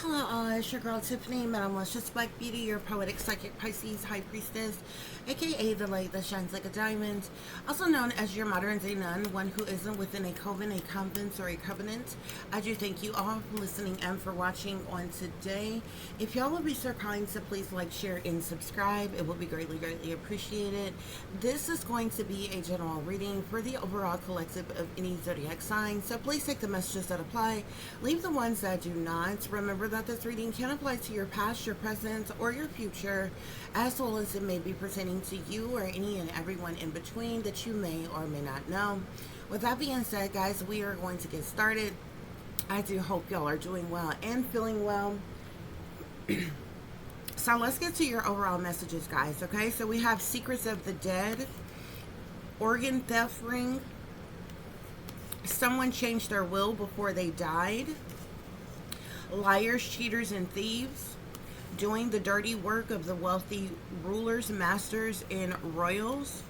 Hello all, it's your girl Tiffany, Metamalicious Black Beauty, your poetic psychic Pisces high priestess, aka the light that shines like a diamond, also known as your modern day nun, one who isn't within a coven, a convent, or a covenant. I do thank you all for listening and for watching on today. If y'all would be so kind to please like, share, and subscribe, it will be greatly appreciated. This is going to be a general reading for the overall collective of any zodiac sign, so please take the messages that apply, leave the ones that do not. Remember that this reading can apply to your past, your present, or your future, as well as it may be pertaining to you or any and everyone in between that you may or may not know. With that being said, guys, we are going to get started. I do hope y'all are doing well and feeling well. So let's get to your overall messages, guys, okay? So we have Secrets of the Dead, Organ Theft Ring, Someone Changed Their Will Before They Died, Liars, Cheaters, and Thieves, Doing the Dirty Work of the Wealthy Rulers, Masters, and Royals,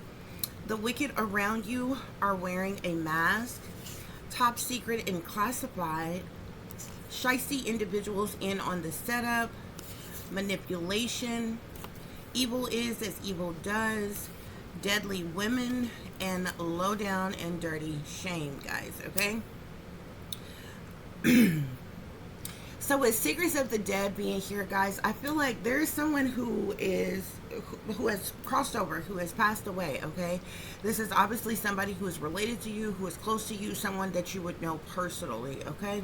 The Wicked Around You Are Wearing a Mask, Top Secret and Classified, Shiesty Individuals In on the Setup, Manipulation, Evil Is As Evil Does, Deadly Women, and Low Down and Dirty Shame, guys, okay? So with Secrets of the Dead being here, guys, I feel like there is someone who has crossed over, who has passed away, okay? This is obviously somebody who is related to you, who is close to you, someone that you would know personally, okay?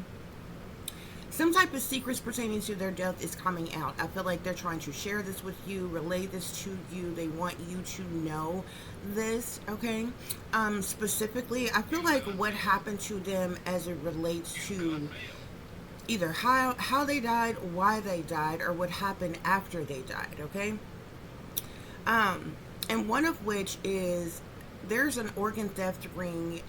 Some type of secrets pertaining to their death is coming out. I feel like they're trying to share this with you, relay this to you. They want you to know this, okay? Specifically, I feel like what happened to them as it relates to either how they died, why they died, or what happened after they died, okay? And one of which is there's an organ theft ring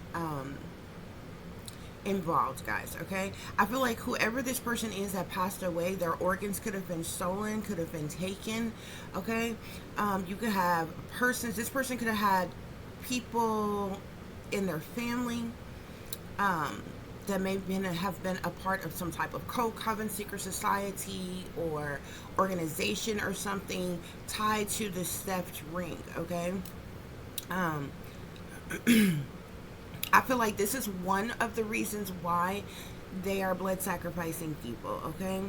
involved, guys, okay? I feel like whoever this person is that passed away, their organs could have been stolen, could have been taken, okay? You could have persons, this person could have had people in their family that may have been a part of some type of code, coven, secret society, or organization or something tied to this theft ring, okay? I feel like this is one of the reasons why they are blood sacrificing people, okay?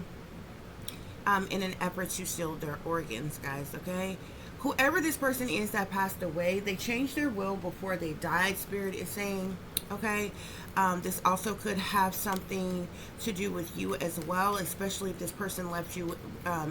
In an effort to steal their organs, guys, okay? Whoever this person is that passed away, they changed their will before they died, Spirit is saying, okay? This also could have something to do with you as well, especially if this person left you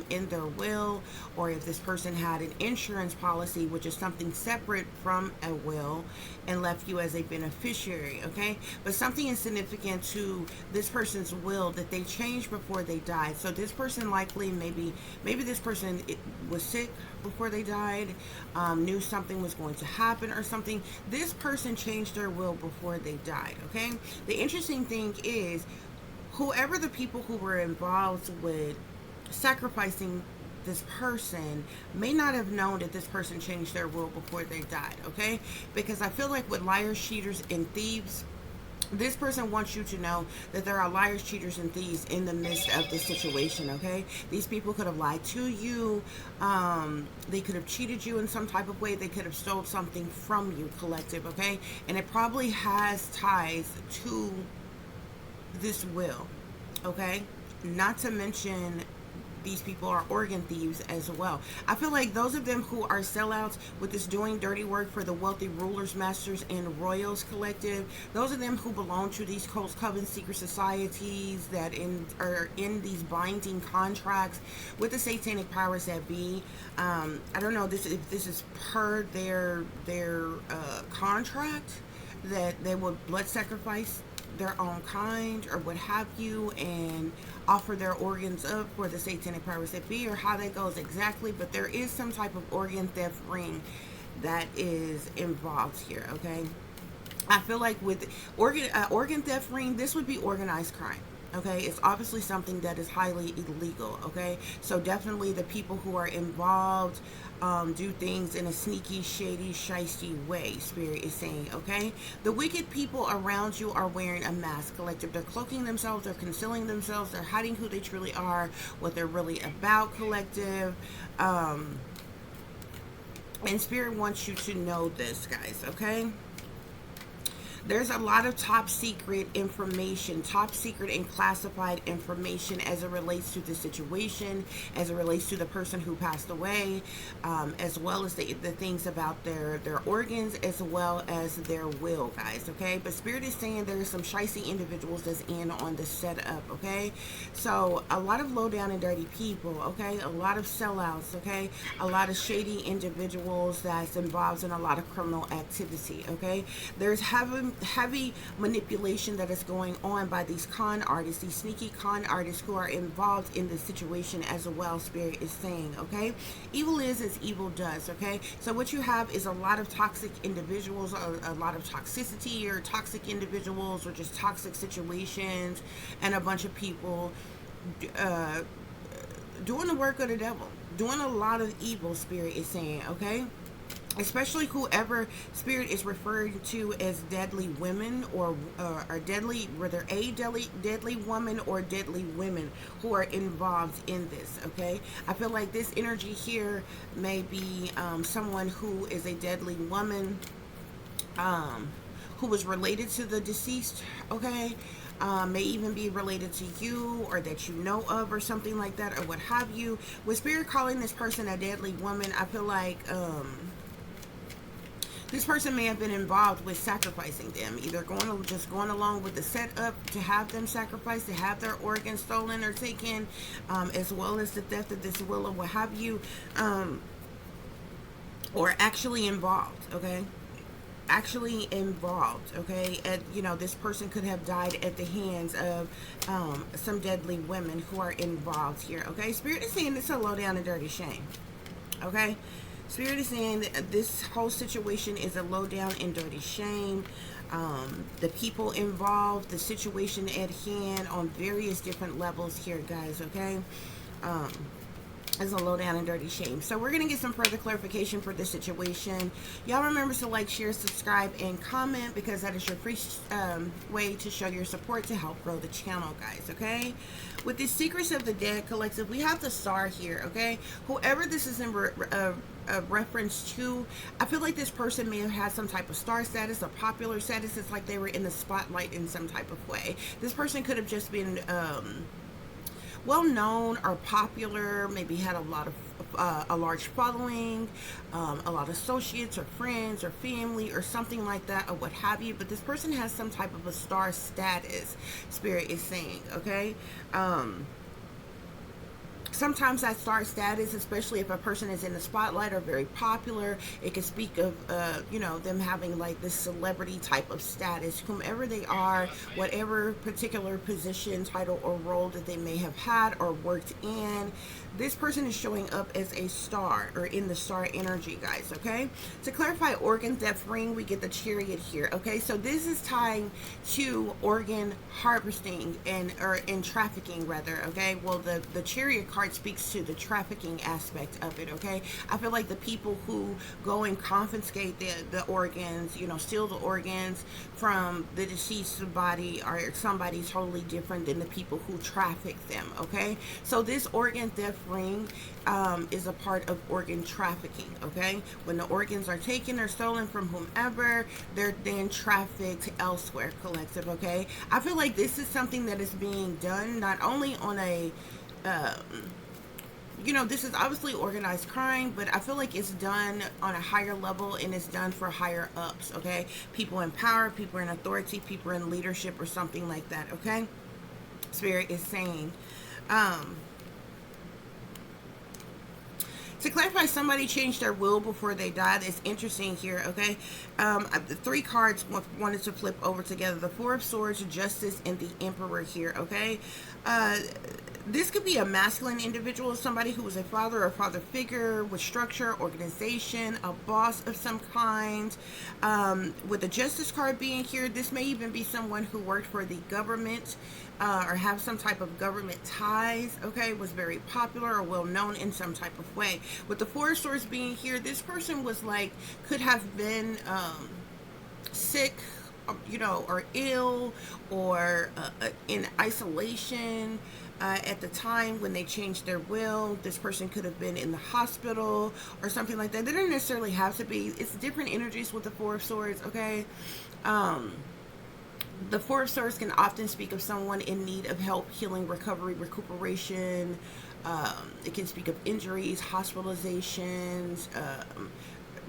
in their will, or if this person had an insurance policy, which is something separate from a will, and left you as a beneficiary, okay? But something insignificant to this person's will that they changed before they died. So this person likely, maybe this person was sick before they died, knew something was going to happen or something. This person changed their will before they died, okay? The interesting thing is, whoever the people who were involved with sacrificing this person may not have known that this person changed their will before they died, okay? Because I feel like with liars, cheaters, and thieves, this person wants you to know that there are liars, cheaters, and thieves in the midst of this situation, okay? These people could have lied to you. They could have cheated you in some type of way. They could have stole something from you, collective, okay? And it probably has ties to this will, okay? Not to mention these people are organ thieves as well. I feel like those of them who are sellouts with this doing dirty work for the wealthy rulers, masters, and royals collective, those of them who belong to these cults, covens, secret societies that are in these binding contracts with the satanic powers that be. I don't know if this is per their contract, that they would blood sacrifice their own kind or what have you, and offer their organs up for the satanic powers that be, or how that goes exactly, but there is some type of organ theft ring that is involved here, okay? I feel like with organ theft ring, this would be organized crime, Okay, it's obviously something that is highly illegal. Okay, so definitely the people who are involved do things in a sneaky, shady, shisty way. Spirit is saying, okay, the wicked people around you are wearing a mask. Collective, they're cloaking themselves, they're concealing themselves, they're hiding who they truly are, what they're really about. Collective, and Spirit wants you to know this, guys. Okay. There's a lot of top secret information, top secret and classified information as it relates to the situation, as it relates to the person who passed away, as well as the things about their organs, as well as their will, guys. Okay, but Spirit is saying there's some shicey individuals that's in on the setup. Okay, so a lot of low down and dirty people. Okay, a lot of sellouts. Okay, a lot of shady individuals that's involved in a lot of criminal activity. Okay, there's heavy manipulation that is going on by these con artists, these sneaky con artists who are involved in the situation as well. Spirit is saying, okay, evil is as evil does. Okay, so what you have is a lot of toxic individuals, a lot of toxicity, or toxic individuals, or just toxic situations, and a bunch of people doing the work of the devil, doing a lot of evil. Spirit is saying, okay, especially whoever Spirit is referring to as deadly women, or deadly, whether a deadly woman or deadly women who are involved in this. Okay, I feel like this energy here may be someone who is a deadly woman, who was related to the deceased. Okay, may even be related to you, or that you know of, or something like that, or what have you. With Spirit calling this person a deadly woman, I feel like this person may have been involved with sacrificing them, either just going along with the setup to have them sacrificed, to have their organs stolen or taken, as well as the theft of this will, or what have you, or actually involved. Okay, actually involved. Okay, this person could have died at the hands of some deadly women who are involved here. Okay, Spirit is saying it's a low down and dirty shame. Okay, Spirit is saying that this whole situation is a low down and dirty shame. The people involved, the situation at hand on various different levels here, guys. Okay, is a low down and dirty shame. So we're going to get some further clarification for this situation. Y'all remember to like, share, subscribe, and comment, because that is your free way to show your support to help grow the channel, guys. Okay, with the Secrets of the Dead Collective, we have the Star here. Okay, whoever this is in reference to, I feel like this person may have had some type of star status, a popular status. It's like they were in the spotlight in some type of way. This person could have just been well known or popular, maybe had a lot of a large following, a lot of associates or friends or family or something like that, or what have you. But this person has some type of a star status, Spirit is saying. Okay, sometimes that star status, especially if a person is in the spotlight or very popular, it can speak of them having like this celebrity type of status, whomever they are, whatever particular position, title, or role that they may have had or worked in. This person is showing up as a star, or in the star energy, guys. Okay, to clarify organ theft ring, we get the Chariot here. Okay, so this is tying to organ harvesting and trafficking, rather. Okay, well, the Chariot card speaks to the trafficking aspect of it. Okay, I feel like the people who go and confiscate the organs, steal the organs from the deceased body, are somebody totally different than the people who traffic them. Okay, so this organ theft ring is a part of organ trafficking. Okay, when the organs are taken or stolen from whomever, they're then trafficked elsewhere, collective. Okay, I feel like this is something that is being done not only on a this is obviously organized crime, but I feel like it's done on a higher level, and it's done for higher ups. Okay, people in power, people in authority, people in leadership, or something like that. Okay, Spirit is saying, to clarify, somebody changed their will before they died. It's interesting here. Okay, the three cards wanted to flip over together: the Four of Swords, Justice, and the Emperor here. Okay, this could be a masculine individual, somebody who was a father or father figure with structure, organization, a boss of some kind. With the Justice card being here, this may even be someone who worked for the government, or have some type of government ties, okay, was very popular or well known in some type of way. With the Four of Swords being here, this person was like, could have been sick, or ill, or in isolation. At the time when they changed their will, this person could have been in the hospital or something like that. They don't necessarily have to be. It's different energies with the Four of Swords, okay? The Four of Swords can often speak of someone in need of help, healing, recovery, recuperation. It can speak of injuries, hospitalizations,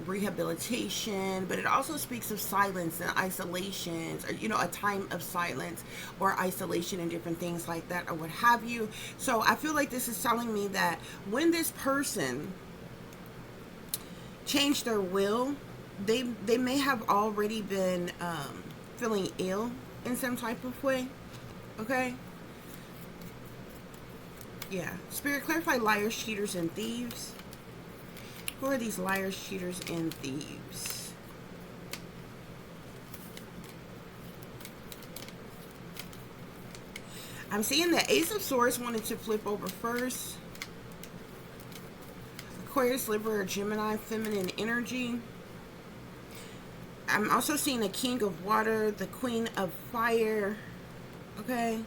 rehabilitation, but it also speaks of silence and isolations, or a time of silence or isolation and different things like that, or what have you. So I feel like this is telling me that when this person changed their will, they may have already been feeling ill in some type of way, okay? Yeah. Spirit, clarify liars, cheaters, and thieves. Who are these liars, cheaters, and thieves? I'm seeing the Ace of Swords wanted to flip over first. Aquarius, Libra, or Gemini, feminine energy. I'm also seeing the King of Water, the Queen of Fire. Okay.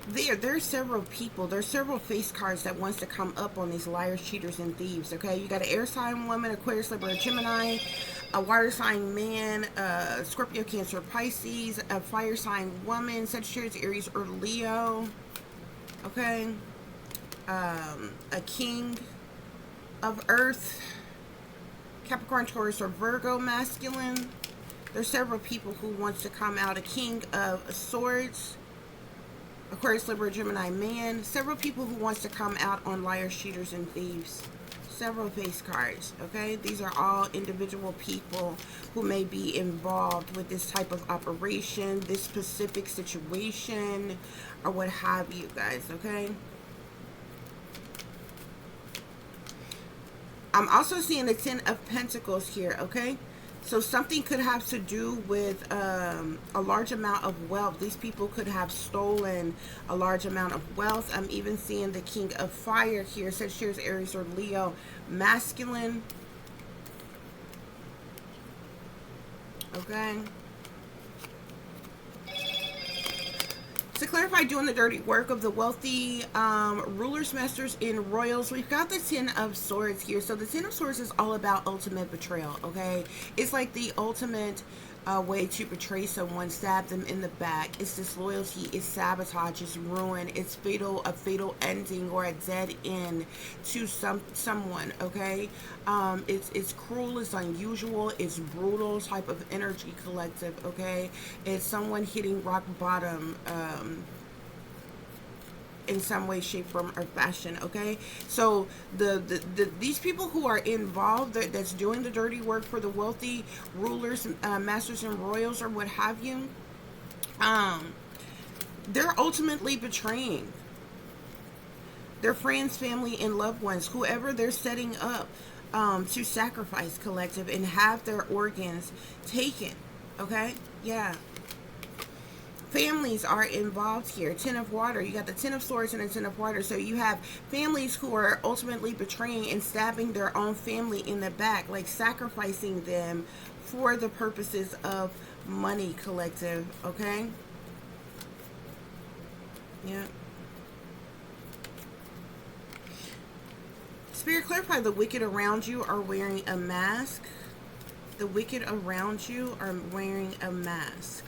There's several people. There's several face cards that wants to come up on these liars, cheaters, and thieves. Okay, you got an air sign woman, Aquarius, Libra, Gemini, a water sign man, Scorpio, Cancer, Pisces, a fire sign woman, Sagittarius, Aries, or Leo. Okay, a king of Earth, Capricorn, Taurus, or Virgo, masculine. There's several people who wants to come out. A King of Swords, Aquarius, Libra, Gemini, man. Several people who wants to come out on liars, cheaters, and thieves. Several face cards, okay? These are all individual people who may be involved with this type of operation, this specific situation, or what have you guys, okay? I'm also seeing the Ten of Pentacles here, okay? So something could have to do with a large amount of wealth. These people could have stolen a large amount of wealth. I'm even seeing the King of Fire here, Sagittarius, Aries, or Leo, masculine. Okay. To clarify, doing the dirty work of the wealthy rulers, masters, and royals, we've got the Ten of Swords here. So the Ten of Swords is all about ultimate betrayal, okay? It's like the ultimate way to betray someone, stab them in the back. It's disloyalty, it's sabotage, it's ruin, it's a fatal ending or a dead end to someone, okay? It's cruel, it's unusual, it's brutal type of energy collective, okay? It's someone hitting rock bottom in some way, shape, form, or fashion, okay? So these people who are involved, that's doing the dirty work for the wealthy rulers, masters, and royals, or what have you, they're ultimately betraying their friends, family, and loved ones, whoever they're setting up to sacrifice, collective, and have their organs taken, okay? Yeah. Families are involved here. Ten of Water. You got the Ten of Swords and the Ten of Water. So you have families who are ultimately betraying and stabbing their own family in the back, like sacrificing them for the purposes of money, collective. Okay? Yeah. Spirit, clarify, the wicked around you are wearing a mask. The wicked around you are wearing a mask.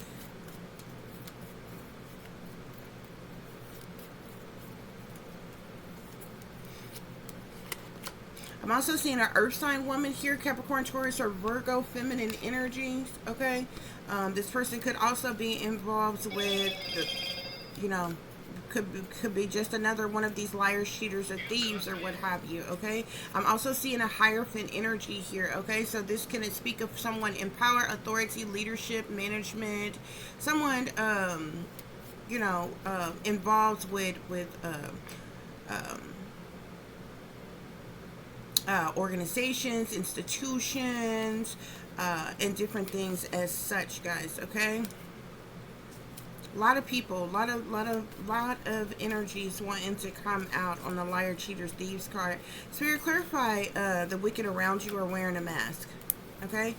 I'm also seeing an earth sign woman here, Capricorn, Taurus, or Virgo, feminine energies, okay? This person could also be involved with, could be just another one of these liars, cheaters, or thieves, or what have you, okay? I'm also seeing a Hierophant energy here, okay? So this can speak of someone in power, authority, leadership, management, someone, involved with organizations, institutions, and different things as such, guys. Okay. A lot of people, lot of energies wanting to come out on the liar, cheaters, thieves card. Spirit, clarify the wicked around you are wearing a mask. Okay.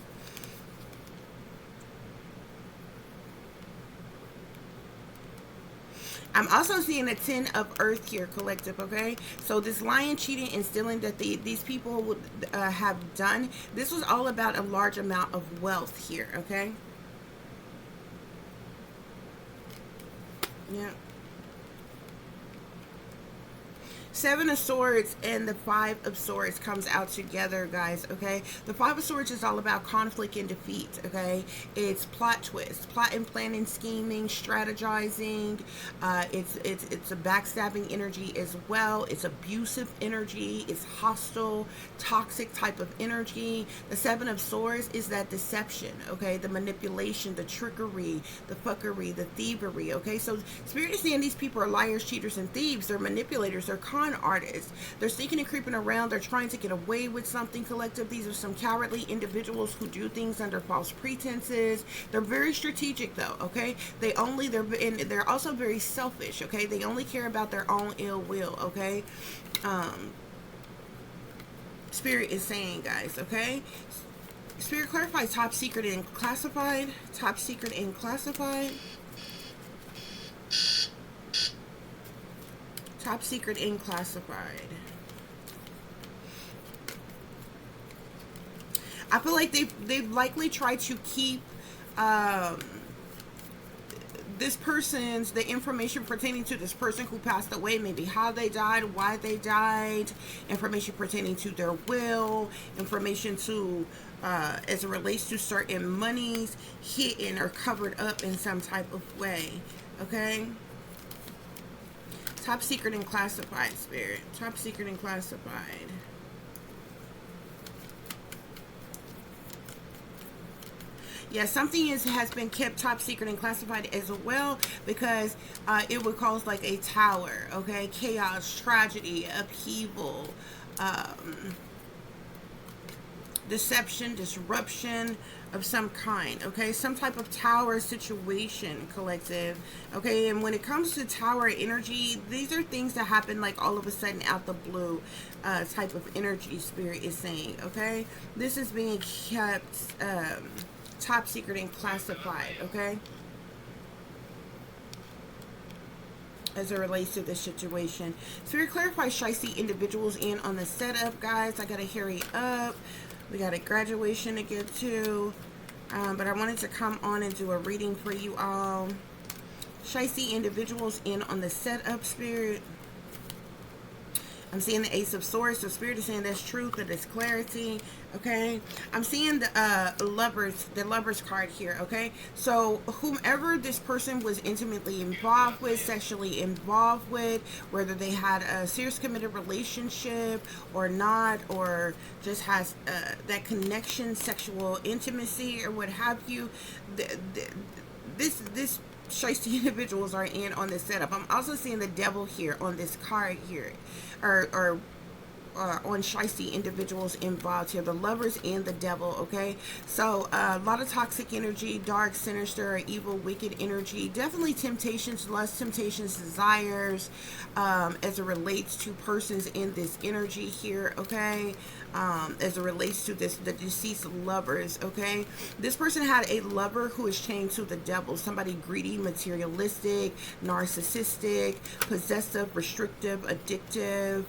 I'm also seeing a 10 of earth here, collective, okay? So this lying, cheating, and stealing that these people would have done, this was all about a large amount of wealth here, okay? Yeah. Seven of Swords and the Five of Swords comes out together, guys, okay? The Five of Swords is all about conflict and defeat, okay? It's plot twist, plotting, planning, scheming, strategizing. It's a backstabbing energy as well. It's abusive energy. It's hostile, toxic type of energy. The Seven of Swords is that deception, okay? The manipulation, the trickery, the fuckery, the thievery, okay? So Spirit is saying these people are liars, cheaters, and thieves. They're manipulators. They're con artists. They're sneaking and creeping around. They're trying to get away with something, collective. These are some cowardly individuals who do things under false pretenses. They're very strategic though, okay? They're also very selfish, okay? They only care about their own ill will, okay? Spirit is saying, guys, okay? Spirit, clarify top secret and classified. Top secret and classified. Top secret and classified. I feel like they've likely tried to keep the information pertaining to this person who passed away, maybe how they died, why they died, information pertaining to their will, information to as it relates to certain monies, hidden or covered up in some type of way, okay? Top secret and classified, Spirit. Top secret and classified. Yeah, something has been kept top secret and classified as well, because it would cause like a tower, okay? Chaos, tragedy, upheaval, deception, disruption of some kind, okay? Some type of tower situation, collective, okay? And when it comes to tower energy, these are things that happen like all of a sudden out the blue, type of energy, Spirit is saying, okay? This is being kept top secret and classified, okay? As it relates to this situation. Spirit, clarify shiesty individuals in on the setup, guys. I gotta hurry up. We got a graduation to get to. But I wanted to come on and do a reading for you all. Shiesty individuals in on the setup, Spirit. I'm seeing the Ace of Swords. So Spirit is saying that's truth, that is clarity. Okay. I'm seeing the lovers card here. Okay. So whomever this person was intimately involved with, sexually involved with, whether they had a serious committed relationship or not, or just has that connection, sexual intimacy or what have you, this shiesty individuals are in on this setup. I'm also seeing the devil here on this card here, or on shiesty individuals involved here, the lovers and the devil, okay? So a lot of toxic energy, dark, sinister, evil, wicked energy, definitely temptations, lust, temptations, desires, as it relates to persons in this energy here, okay? As it relates to the deceased lovers, okay? This person had a lover who is chained to the devil, somebody greedy, materialistic, narcissistic, possessive, restrictive, addictive,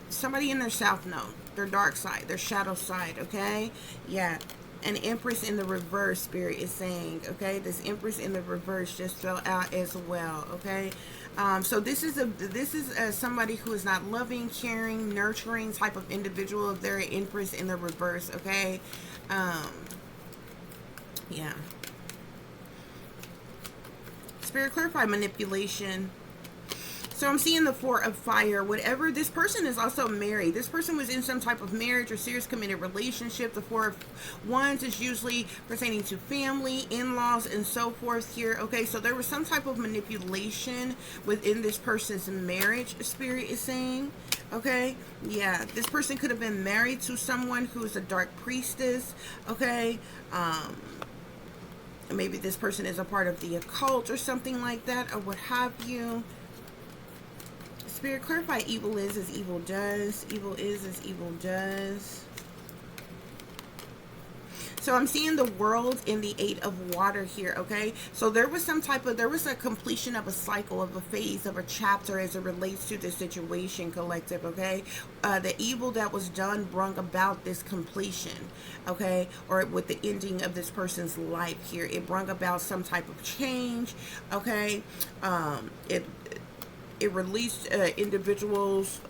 somebody in their south node, their dark side, their shadow side, okay? Yeah. An Empress in the reverse, Spirit is saying, okay? This Empress in the reverse just fell out as well, okay? So this is somebody who is not loving, caring, nurturing type of individual. They're an Empress in the reverse, okay? Yeah. Spirit, clarify manipulation. So I'm seeing the Four of Fire. Whatever, this person is also married. This person was in some type of marriage or serious committed relationship. The Four of Wands is usually pertaining to family, in-laws, and so forth here. Okay, so there was some type of manipulation within this person's marriage, Spirit is saying. Okay, yeah, this person could have been married to someone who's a dark priestess. Okay, maybe this person is a part of the occult or something like that, or what have you. Spirit, clarify evil is as evil does. Evil is as evil does. So I'm seeing the World in the Eight of Water here, okay? So there was some type of, there was a completion of a cycle, of a phase, of a chapter as it relates to this situation, collective, okay? The evil that was done brought about this completion, okay? Or with the ending of this person's life here. It brought about some type of change, okay? It released individuals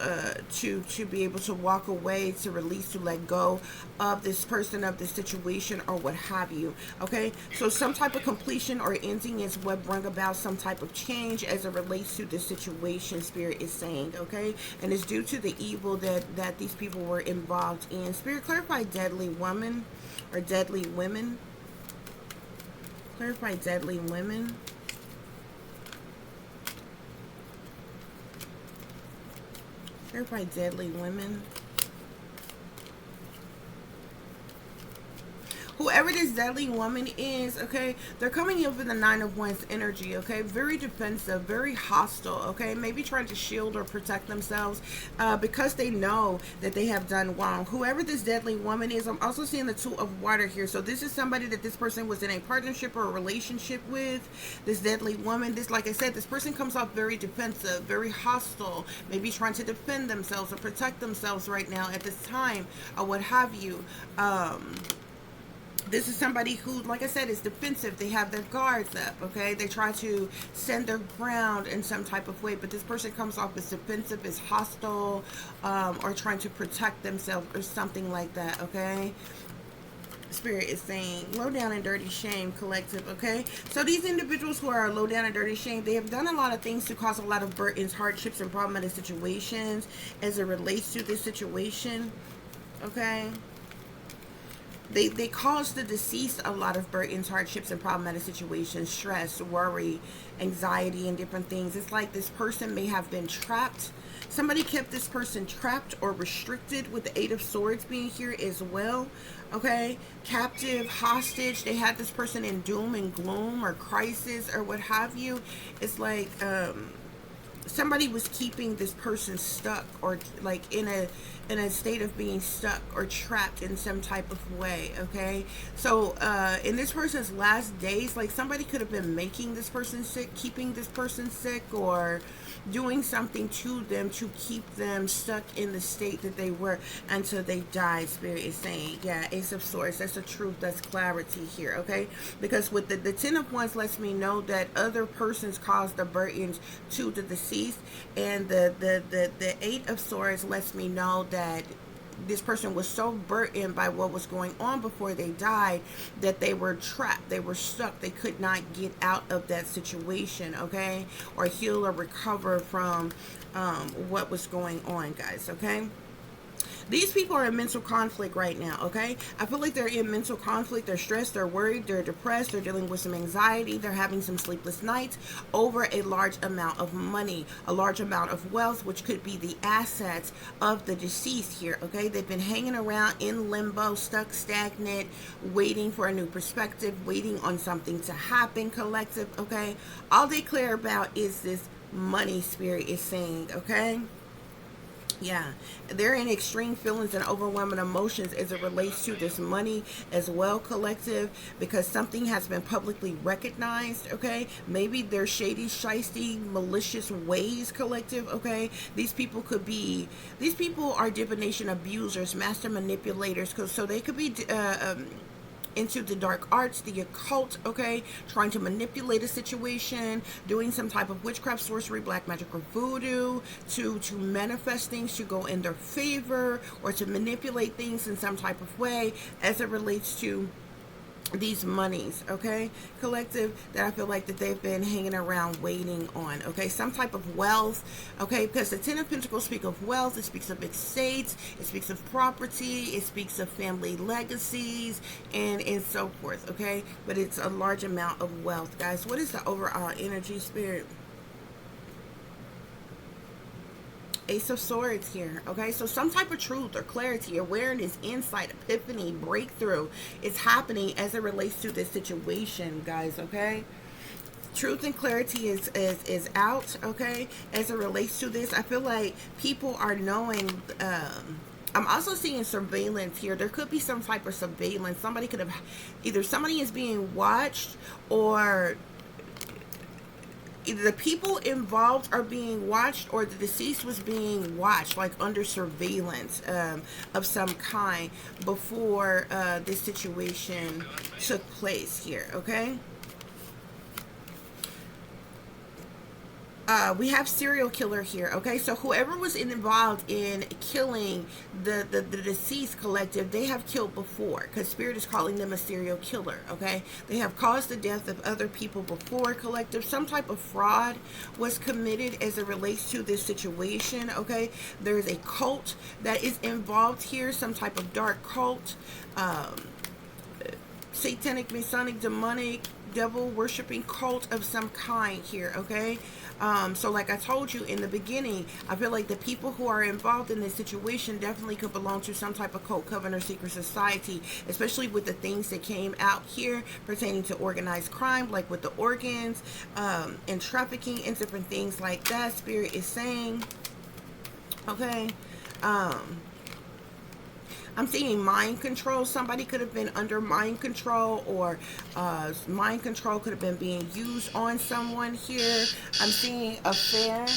to be able to walk away, to release, to let go of this person, of this situation, or what have you. Okay, so some type of completion or ending is what brought about some type of change as it relates to this situation, Spirit is saying. Okay, and it's due to the evil that these people were involved in. Spirit, clarify deadly woman or deadly women. Clarify deadly women. Clarify deadly women. Whoever this deadly woman is, okay, they're coming in with the Nine of Wands energy, okay? Very defensive, very hostile, okay? Maybe trying to shield or protect themselves because they know that they have done wrong. Whoever this deadly woman is, I'm also seeing the Two of Water here. So this is somebody that this person was in a partnership or a relationship with. This deadly woman, this, like I said, this person comes off very defensive, very hostile, maybe trying to defend themselves or protect themselves right now at this time, or what have you. This is somebody who, like I said, is defensive. They have their guards up, okay? They try to stand their ground in some type of way, but this person comes off as defensive, as hostile, or trying to protect themselves or something like that, okay? Spirit is saying low down and dirty shame, collective, okay? So these individuals who are low down and dirty shame, they have done a lot of things to cause a lot of burdens, hardships, and problematic situations as it relates to this situation, okay? They cause the deceased a lot of burdens, hardships, and problematic situations, stress, worry, anxiety, and different things. It's like this person may have been trapped. Somebody kept this person trapped or restricted, with the Eight of Swords being here as well. Okay, captive, hostage. They had this person in doom and gloom or crisis or what have you. It's like somebody was keeping this person stuck, or like in a state of being stuck or trapped in some type of way, okay? So in this person's last days, like somebody could have been making this person sick, keeping this person sick, or doing something to them to keep them stuck in the state that they were until they died. Spirit is saying, yeah, Ace of Swords, that's the truth, that's clarity here, okay? Because with the Ten of Wands lets me know that other persons caused the burdens to the deceased, and the Eight of Swords lets me know that this person was so burdened by what was going on before they died that they were trapped, they were stuck, they could not get out of that situation, okay, or heal or recover from what was going on, guys, okay? These people are in mental conflict right now, okay? I feel like they're in mental conflict. They're stressed, they're worried, they're depressed, they're dealing with some anxiety, they're having some sleepless nights over a large amount of money, a large amount of wealth, which could be the assets of the deceased here, okay? They've been hanging around in limbo, stuck, stagnant, waiting for a new perspective, waiting on something to happen, collective, okay? All they care about is this money, Spirit is saying, okay? Yeah, they're in extreme feelings and overwhelming emotions as it relates to this money as well, collective, because something has been publicly recognized, okay? Maybe their shady, shisty, malicious ways, collective, okay? These people are divination abusers, master manipulators, so they could be into the dark arts, the occult, okay, trying to manipulate a situation, doing some type of witchcraft, sorcery, black magic, or voodoo to manifest things to go in their favor, or to manipulate things in some type of way as it relates to these monies, okay, collective, that I feel like that they've been hanging around waiting on, okay, some type of wealth, okay, because the Ten of Pentacles speak of wealth, it speaks of estates, it speaks of property, it speaks of family legacies, and so forth, okay, but it's a large amount of wealth, guys. What is the overall energy, Spirit? Ace of Swords here, okay? So some type of truth or clarity, awareness, insight, epiphany, breakthrough is happening as it relates to this situation, guys, okay? Truth and clarity is out, okay? As it relates to this, I feel like people are knowing, I'm also seeing surveillance here. There could be some type of surveillance. Somebody could have, either somebody is being watched, or either the people involved are being watched, or the deceased was being watched, like under surveillance of some kind before this situation took place here, okay? We have serial killer here, okay? So whoever was involved in killing the deceased collective, they have killed before, because Spirit is calling them a serial killer, okay? They have caused the death of other people before, collective. Some type of fraud was committed as it relates to this situation, okay? There is a cult that is involved here, some type of dark cult, satanic, Masonic, demonic, devil worshiping cult of some kind here, okay? So like I told you in the beginning, I feel like the people who are involved in this situation definitely could belong to some type of cult, coven, or secret society, especially with the things that came out here pertaining to organized crime, like with the organs, and trafficking and different things like that. Spirit is saying, okay, I'm seeing mind control. Somebody could have been under mind control, or mind control could have been being used on someone here. I'm seeing affair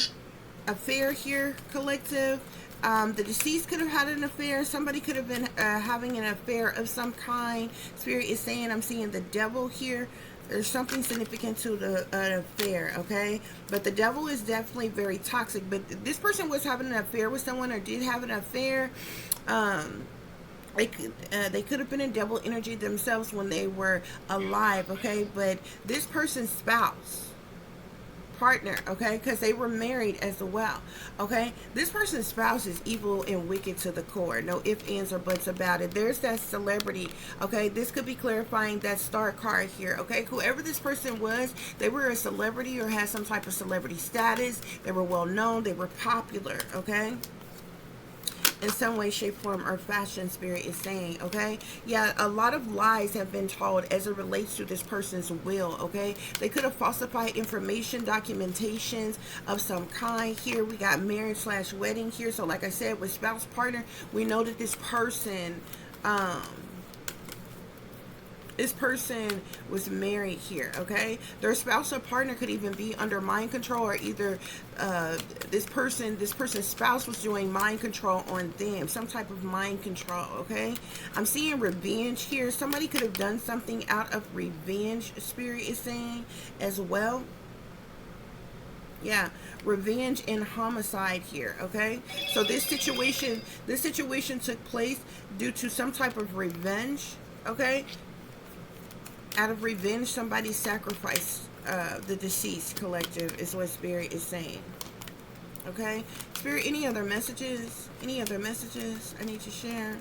here, collective. The deceased could have had an affair. Somebody could have been having an affair of some kind. Spirit is saying, I'm seeing the devil here. There's something significant to an affair, okay? But the devil is definitely very toxic. But this person was having an affair with someone, or did have an affair. They could have been in devil energy themselves when they were alive, okay? But this person's spouse, partner, okay, because they were married as well, okay? This person's spouse is evil and wicked to the core. No ifs, ands, or buts about it. There's that celebrity, okay? This could be clarifying that star card here, okay? Whoever this person was, they were a celebrity or had some type of celebrity status. They were well known. They were popular, okay? In some way, shape, form, or fashion, Spirit is saying, okay? Yeah, a lot of lies have been told as it relates to this person's will, okay? They could have falsified information, documentations of some kind. Here we got marriage/wedding here. So like I said, with spouse, partner, we know that this person was married here, okay? Their spouse or partner could even be under mind control, or either this person's spouse was doing mind control on them, some type of mind control, okay? I'm seeing revenge here. Somebody could have done something out of revenge, Spirit is saying, as well. Yeah, revenge and homicide here, okay? So this situation took place due to some type of revenge, okay? Out of revenge, somebody sacrificed the deceased, collective, is what Spirit is saying. Okay? Spirit, any other messages? Any other messages I need to share?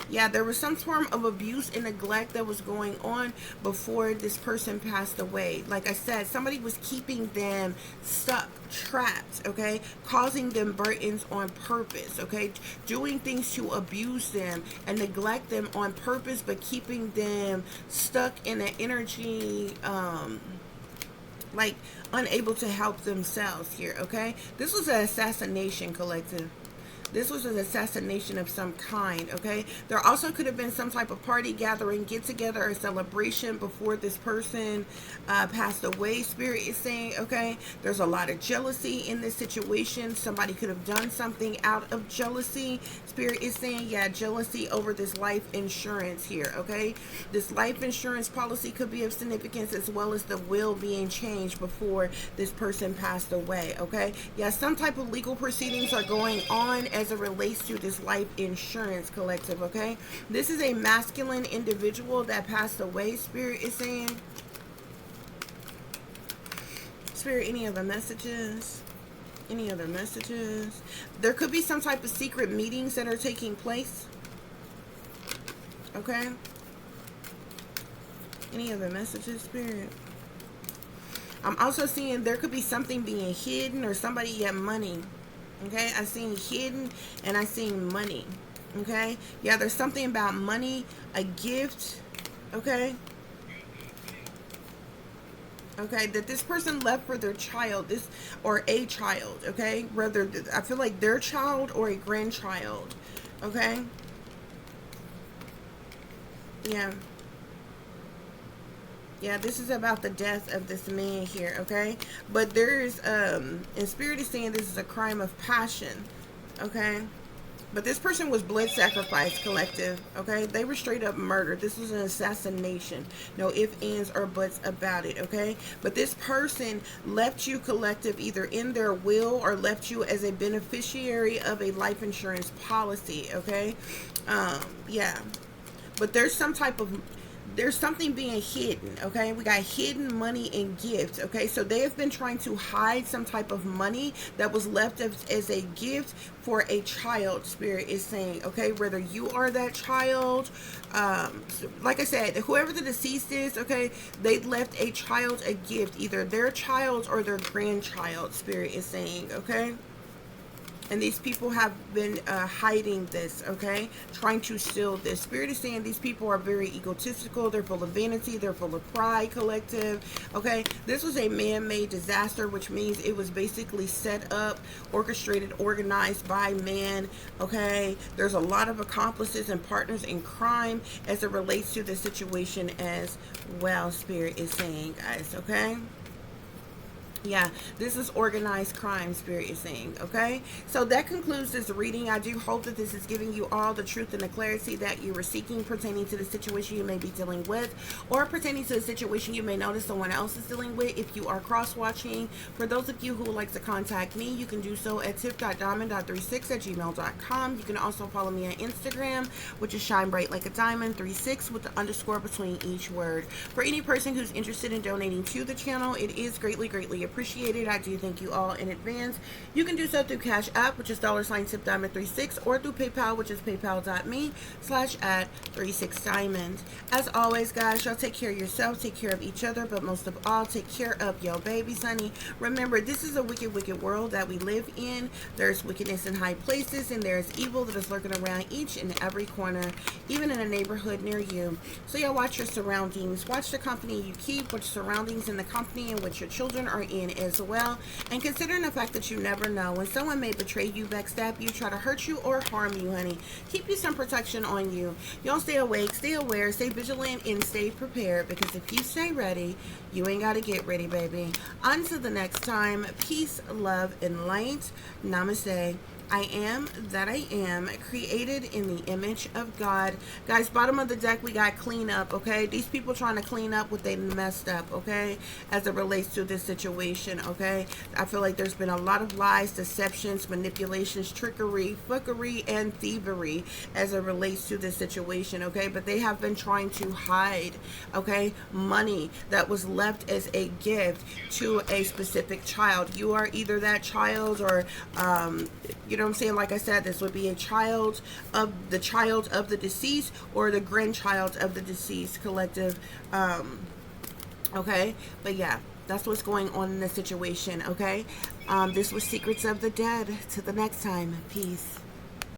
Yeah, there was some form of abuse and neglect that was going on before this person passed away. Like I said, somebody was keeping them stuck, trapped, okay? Causing them burdens on purpose, okay? Doing things to abuse them and neglect them on purpose, but keeping them stuck in an energy, like unable to help themselves here, okay? This was an assassination, collective. This was an assassination of some kind, okay? There also could have been some type of party gathering, get together, or celebration before this person passed away. Spirit is saying, okay, there's a lot of jealousy in this situation. Somebody could have done something out of jealousy. Spirit is saying, yeah, jealousy over this life insurance here, okay? This life insurance policy could be of significance, as well as the will being changed before this person passed away, okay? Yeah, some type of legal proceedings are going on as as it relates to this life insurance collective, okay? This is a masculine individual that passed away, Spirit is saying. Spirit, any other messages? Any other messages? There could be some type of secret meetings that are taking place. Okay? Any other messages, Spirit? I'm also seeing there could be something being hidden or somebody get money. Okay? I seen hidden and I seen money. Okay? Yeah, there's something about money, a gift. Okay? Okay, that this person left for their child, this or a child, okay? Whether I feel like their child or a grandchild, okay? Yeah. Yeah, this is about the death of this man here, okay? But there's and Spirit is saying this is a crime of passion, okay? But this person was blood sacrifice, collective, okay? They were straight up murdered. This was an assassination. No ifs, ands, or buts about it, okay? But this person left you, collective, either in their will or left you as a beneficiary of a life insurance policy, okay? Yeah. But there's some type of... There's something being hidden, okay? We got hidden money and gifts, okay? So they have been trying to hide some type of money that was left as a gift for a child, Spirit is saying, okay? Whether you are that child, like I said, whoever the deceased is, okay? They left a child a gift, either their child or their grandchild, Spirit is saying, okay? And these people have been hiding this, okay? Trying to steal this. Spirit is saying these people are very egotistical. They're full of vanity. They're full of pride, collective, okay? This was a man-made disaster, which means it was basically set up, orchestrated, organized by man, okay? There's a lot of accomplices and partners in crime as it relates to the situation as well, Spirit is saying, guys, okay? Yeah, this is organized crime, Spirit is saying, okay? So that concludes this reading. I do hope that this is giving you all the truth and the clarity that you were seeking pertaining to the situation you may be dealing with, or pertaining to the situation you may notice someone else is dealing with. If you are cross-watching, for those of you who would like to contact me, you can do so at tip.diamond.36@gmail.com. You can also follow me on Instagram, which is shinebrightlikeadiamond36 with the underscore between each word. For any person who's interested in donating to the channel, it is greatly appreciated. I do thank you all in advance. You can do so through CASHAPP, which is $tipdiamond36, or through PayPal, which is paypal.me/@36diamond. As always, guys, y'all take care of yourself, take care of each other, but most of all, take care of your babies, honey. Remember, this is a wicked, wicked world that we live in. There's wickedness in high places, and there's evil that is lurking around each and every corner, even in a neighborhood near you. So y'all watch your surroundings. Watch the company you keep, watch surroundings in the company in which your children are in as well. And considering the fact that you never know when someone may betray you, backstab you, try to hurt you, or harm you, honey. Keep you some protection on you. Y'all stay awake, stay aware, stay vigilant, and stay prepared, because if you stay ready, you ain't got to get ready, baby. Until the next time, peace, love, and light. Namaste. I am that I am, created in the image of God. Guys, bottom of the deck, we got clean up, okay? These people trying to clean up what they messed up, okay? As it relates to this situation, okay? I feel like there's been a lot of lies, deceptions, manipulations, trickery, fuckery, and thievery as it relates to this situation, okay? But they have been trying to hide, okay, money that was left as a gift to a specific child. You are either that child or, you know what I'm saying? Like I said, this would be a child of the deceased or the grandchild of the deceased, collective. Okay, but yeah, that's what's going on in this situation, okay? This was Secrets of the Dead. Till the next time, peace.